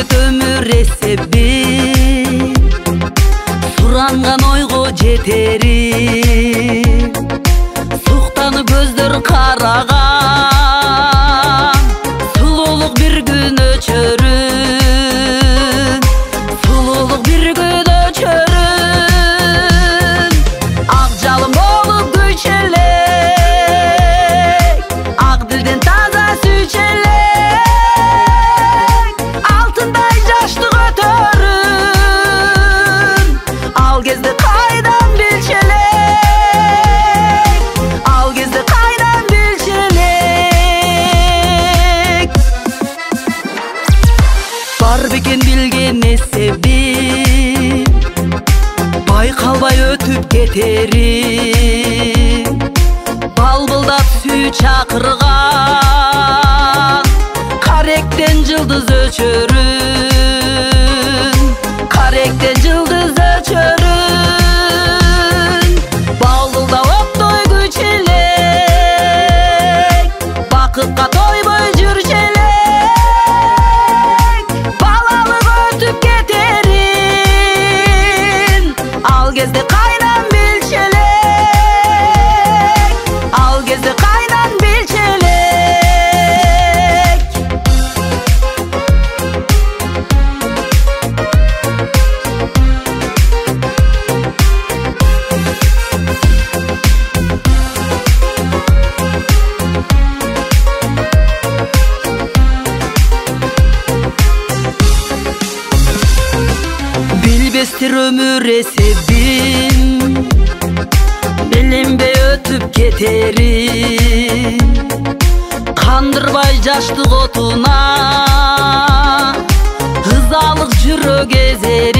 келбет өмүр эсеби суранган ойго жетери суктанып көздөр караган сулуулук бир күн өчөрүн сулуулук бир күн өчөрүн ак жалын болуп күйчелек ак дилден таза сүйчелек алтындай жаштык өтөрүн ал кезде кайдан билчелек ал кезде кайдан билчелек бар бекен билген эсебим байкалбай өтүп кетери балбылдап сүй чакырган каректен жылдыз өчөрүн каректен жылдыз өчөрүн балбылдап оттой күйчелек бакытка тойбой жүрчелек балалык өтүп кетерин ал кезде кайдан билчелек ал кезде кайдан билчелек билбестир өмүр эсебим билинбей өтүп кетери кандырбай жаштык отуна ызалык жүрөк эзери